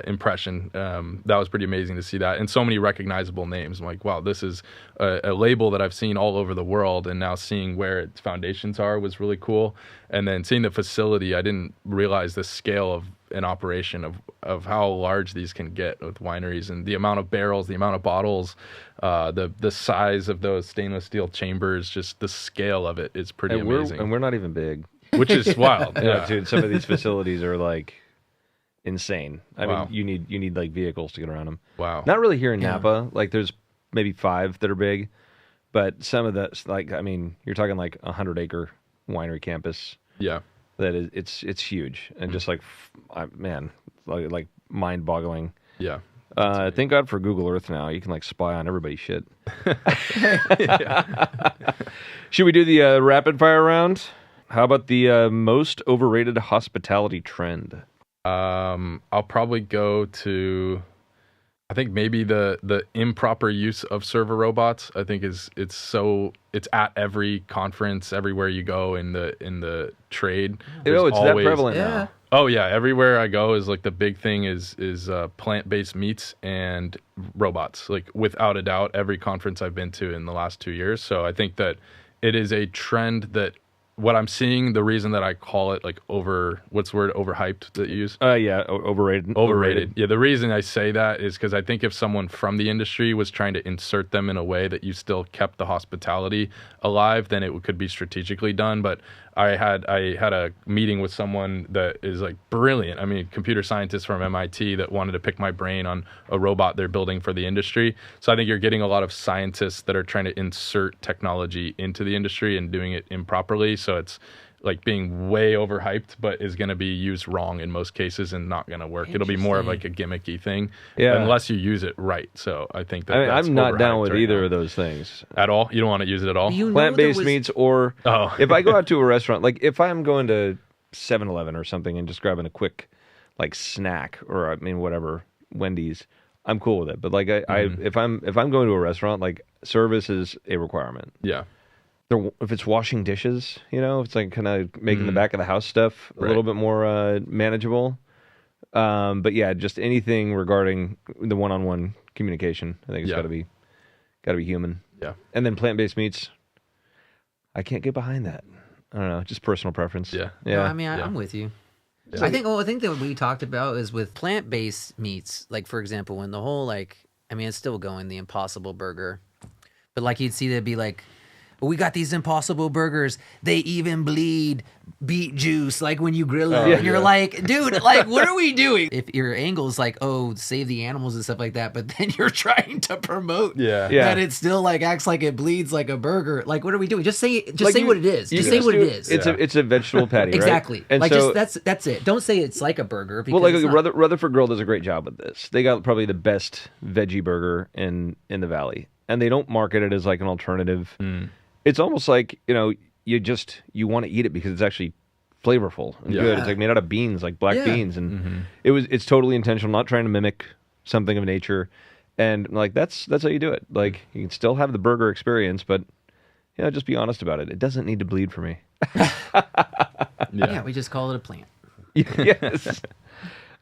impression. That was pretty amazing to see that, and so many recognizable names. I'm like, wow, this is a label that I've seen all over the world, and now seeing where its foundations are was really cool. And then seeing the facility, I didn't realize the scale of an operation of how large these can get with wineries, and the amount of barrels, the amount of bottles, the size of those stainless steel chambers, just the scale of it is pretty amazing. And we're not even big, which is wild. Yeah, dude, some of these facilities are like insane. I mean, you need like vehicles to get around them. Wow. Not really here in Napa. Like there's maybe 5 that are big, but some of the you're talking like 100-acre winery campus. Yeah. That is, it's huge and just like, man, like mind-boggling. Yeah. Thank God for Google Earth now. You can like spy on everybody's shit. Should we do the rapid fire round? How about the most overrated hospitality trend? I'll probably go to, I think maybe the improper use of server robots. I think it's at every conference, everywhere you go in the trade. It's that prevalent now. Oh yeah, everywhere I go is like the big thing is plant-based meats and robots. Like without a doubt, every conference I've been to in the last 2 years. So I think that it is a trend that. What I'm seeing, the reason that I call it like overhyped that you use? Overrated. Overrated. Yeah, the reason I say that is because I think if someone from the industry was trying to insert them in a way that you still kept the hospitality alive, then it could be strategically done. But I had a meeting with someone that is like brilliant. I mean, computer scientist from MIT that wanted to pick my brain on a robot they're building for the industry. So I think you're getting a lot of scientists that are trying to insert technology into the industry and doing it improperly. So it's like being way overhyped, but is going to be used wrong in most cases and not going to work. It'll be more of like a gimmicky thing, unless you use it right. So I think that I'm not down with either of those things at all. You don't want to use it at all. Plant-based meats, or if I go out to a restaurant, like if I'm going to 7-Eleven or something and just grabbing a quick like snack, or whatever, Wendy's, I'm cool with it. But like if I'm going to a restaurant, like service is a requirement. Yeah. If it's washing dishes, if it's like kind of making the back of the house stuff a little bit more manageable. But yeah, just anything regarding the one-on-one communication, I think it's got to be human. Yeah. And then plant-based meats, I can't get behind that. I don't know, just personal preference. Yeah. No, I mean, I'm with you. Yeah. I think that we talked about is with plant-based meats, like for example, when the whole it's still going, the Impossible Burger, but like you'd see there'd be like, we got these Impossible Burgers. They even bleed beet juice, like when you grill them. And you're like, dude, like, what are we doing? If your angle is like, oh, save the animals and stuff like that, but then you're trying to promote that it still like acts like it bleeds like a burger. Like, what are we doing? Just say what it is. Just say what it is. It's a vegetable patty, right? Exactly. And like, so, that's it. Don't say it's like a burger. Because Rutherford Grill does a great job with this. They got probably the best veggie burger in the Valley, and they don't market it as like an alternative. It's almost like, you want to eat it because it's actually flavorful and good. It's like made out of beans, like black beans, and it's totally intentional, not trying to mimic something of nature. And like that's how you do it. Like you can still have the burger experience, but just be honest about it. It doesn't need to bleed for me. We just call it a plant. Yes.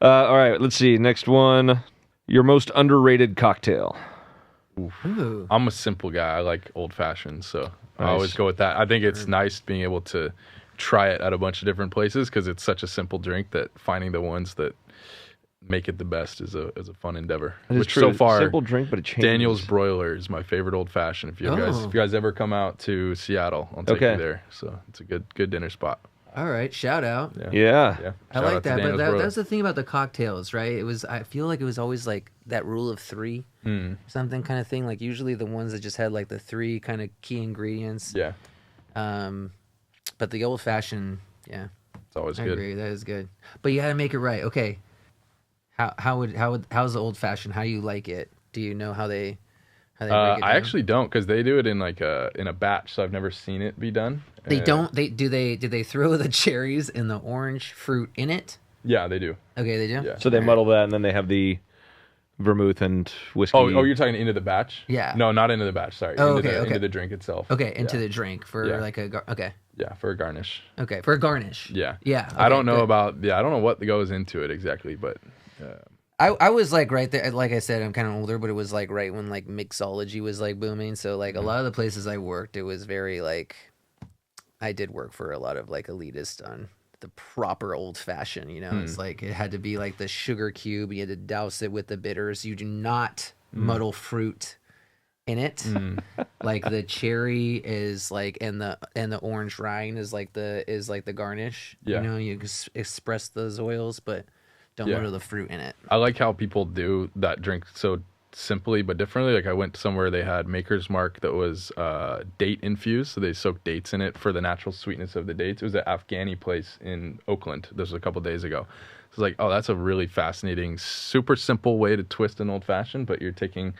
All right, let's see. Next one. Your most underrated cocktail. Ooh. I'm a simple guy. I like old fashioned, so Nice. I always go with that. I think it's nice being able to try it at a bunch of different places because it's such a simple drink that finding the ones that make it the best is a fun endeavor. Which true. So far, simple drink, but it changes. Daniel's Broiler is my favorite old fashioned. If you guys ever come out to Seattle, I'll take you there. So it's a good dinner spot. All right, shout out. Yeah. I like that. But that's the thing about the cocktails, right? I feel like it was always like that rule of 3, something kind of thing. Like usually the ones that just had like the 3 kind of key ingredients. Yeah. But the old fashioned, it's always I good. agree, that is good. But you got to make it right. Okay. How's the old fashioned? How do you like it? Do you know how they break it down? I actually don't, because they do it in like in a batch, so I've never seen it be done. They don't. Do they throw the cherries and the orange fruit in it? Yeah, they do. Okay, they do. Yeah. So they muddle that, and then they have the vermouth and whiskey. Oh, you're talking into the batch? Yeah. No, not into the batch. Sorry. Into the drink itself. Okay, into the drink for like a okay. Yeah, for a garnish. Okay, for a garnish. Yeah. Yeah. Okay, I don't know I don't know what goes into it exactly, but. I was like right there, like I said, I'm kind of older, but it was like right when like mixology was like booming. So like a lot of the places I worked, it was very like, I did work for a lot of like elitist on the proper old fashioned, it's like, it had to be like the sugar cube. You had to douse it with the bitters. You do not muddle fruit in it. Like the cherry is like, and the orange rind is like the garnish. Yeah. You express those oils, but don't muddle the fruit in it. I like how people do that drink so simply but differently. Like I went somewhere, they had Maker's Mark that was date infused, so they soaked dates in it for the natural sweetness of the dates. It was an Afghani place in Oakland. This was a couple days ago. It's like, oh, that's a really fascinating, super simple way to twist an old fashioned, but you're taking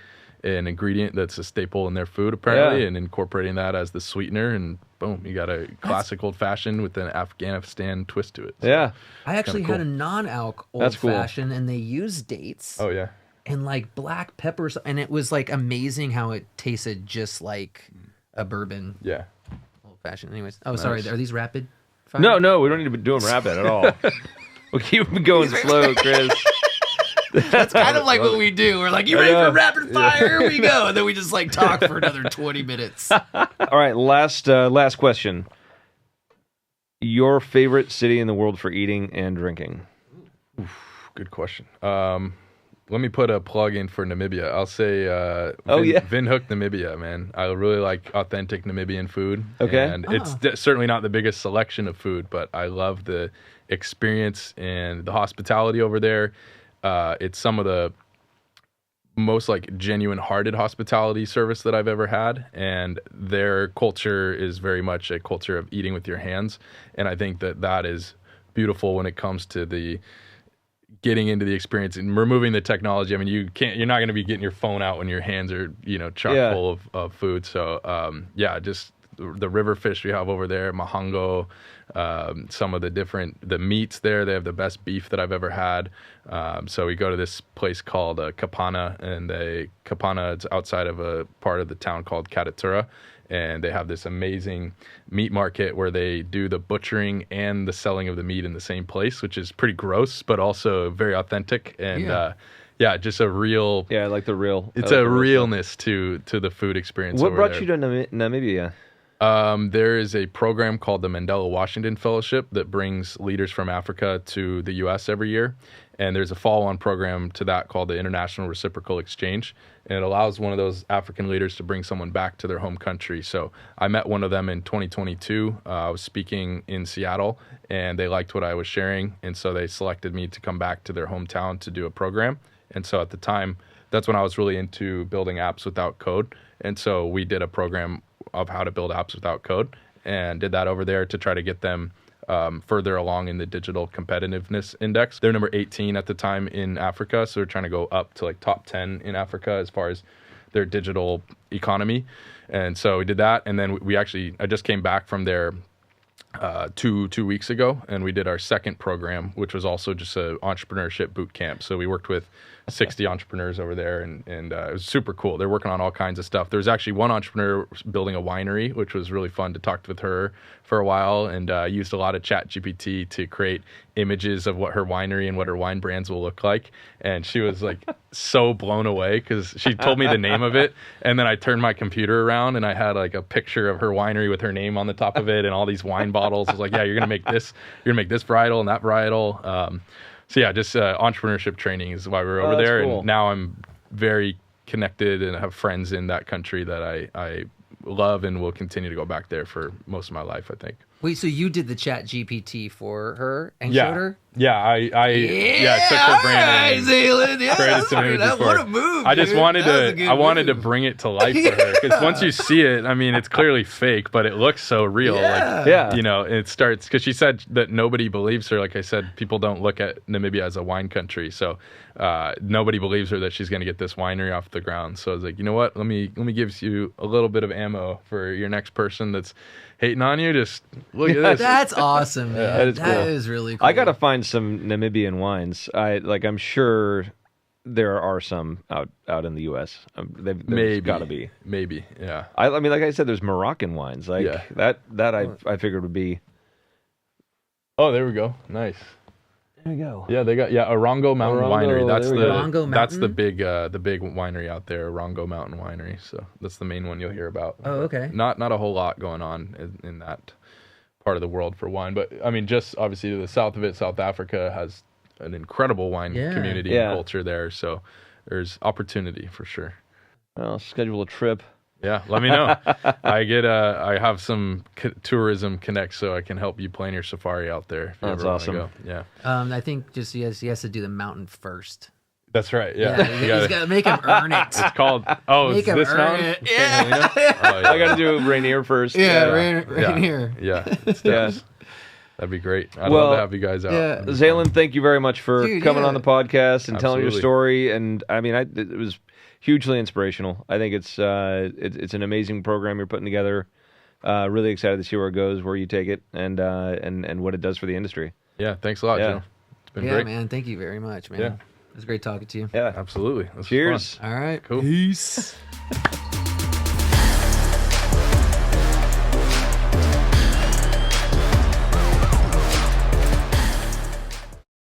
an ingredient that's a staple in their food apparently and incorporating that as the sweetener, and boom, you got a classic old fashioned with an Afghanistan twist to it. So yeah. I actually had a non-alc old fashioned, and they used dates. Oh yeah. And like black peppers, and it was like amazing how it tasted just like a bourbon. Yeah. Old fashioned. Anyways. Oh, sorry. Are these rapid fire? No, we don't need to be doing rapid at all. We'll keep them going slow, Chris. That's kind of like what we do. We're like, you ready for rapid fire? Here we go. And then we just like talk for another 20 minutes. All right, last question. Your favorite city in the world for eating and drinking? Oof, good question. Let me put a plug in for Namibia. I'll say Windhoek, Namibia, man. I really like authentic Namibian food. Okay. And it's certainly not the biggest selection of food, but I love the experience and the hospitality over there. It's some of the most like genuine hearted hospitality service that I've ever had, and their culture is very much a culture of eating with your hands, and I think that is beautiful when it comes to the getting into the experience and removing the technology. I mean, you're not going to be getting your phone out when your hands are chock full of food. So just the river fish we have over there, mahango, some of the meats there. They have the best beef that I've ever had. So we go to this place called Kapana, and Kapana is outside of a part of the town called Katatura, and they have this amazing meat market where they do the butchering and the selling of the meat in the same place, which is pretty gross, but also very authentic and just a real. Yeah, I like the real. It's a realness to the food experience. What over brought there. you to Namibia? There is a program called the Mandela Washington Fellowship that brings leaders from Africa to the U.S. every year. And there's a follow-on program to that called the International Reciprocal Exchange. And it allows one of those African leaders to bring someone back to their home country. So I met one of them in 2022. I was speaking in Seattle, and they liked what I was sharing. And so they selected me to come back to their hometown to do a program. And so at the time, that's when I was really into building apps without code. And so we did a program of how to build apps without code and did that over there to try to get them further along in the digital competitiveness index. They're number 18 at the time in Africa, so they're trying to go up to like top 10 in Africa as far as their digital economy. And so we did that, and then I just came back from there 2 weeks ago, and we did our second program, which was also just an entrepreneurship boot camp. So we worked with 60 entrepreneurs over there, and it was super cool. They're working on all kinds of stuff. There was actually one entrepreneur building a winery, which was really fun to talk with her for a while, and used a lot of ChatGPT to create images of what her winery and what her wine brands will look like. And she was like so blown away because she told me the name of it, and then I turned my computer around and I had like a picture of her winery with her name on the top of it and all these wine bottles. I was like, yeah, you're gonna make this varietal and that varietal. So yeah, just entrepreneurship training is why we were over there. Cool. And now I'm very connected and have friends in that country that I love and will continue to go back there for most of my life, I think. Wait, so you did the Chat GPT for her and showed her? Yeah, I took her brand and Zaylan, created some images for her. What a move! I just dude. wanted to bring it to life for her, because once you see it, I mean, it's clearly fake, but it looks so real. Yeah. You know, it starts because she said that nobody believes her. Like I said, people don't look at Namibia as a wine country, so nobody believes her that she's going to get this winery off the ground. So I was like, you know what? Let me give you a little bit of ammo for your next person that's hating on you. Just look at this. That's awesome, man. That is really cool. I gotta find some Namibian wines. I'm sure there are some out in the U.S. There's got to be. Maybe, yeah. I mean, like I said, there's Moroccan wines. That I figured would be. Oh, there we go. Nice. There you go. Yeah, they got Orongo Mountain Winery. That's the big winery out there, Orongo Mountain Winery. So that's the main one you'll hear about. Oh, okay. Not a whole lot going on in that part of the world for wine, but I mean, just obviously to the south of it, South Africa has an incredible wine community and culture there. So there's opportunity for sure. I'll schedule a trip. Yeah, let me know. I have some tourism connects, so I can help you plan your safari out there. If you That's ever awesome. Go. Yeah. I think just he has to do the mountain first. That's right. Yeah. He's got to make him earn it. It's called. Oh, Make is this him mountain? earn it. Yeah. Oh, yeah. I got to do Rainier first. Rainier. Yeah. Yes. That'd be great. I'd love to have you guys out. Yeah. Zaylan, thank you very much for coming on the podcast and telling your Absolutely. story. And I mean, it was hugely inspirational. I think it's an amazing program you're putting together. Really excited to see where it goes, where you take it, and what it does for the industry. Yeah. Thanks a lot, Joe. It's been great. Man. Thank you very much, man. Yeah. It was great talking to you. Yeah. Absolutely. This was Cheers. fun. All right. Cool. Peace.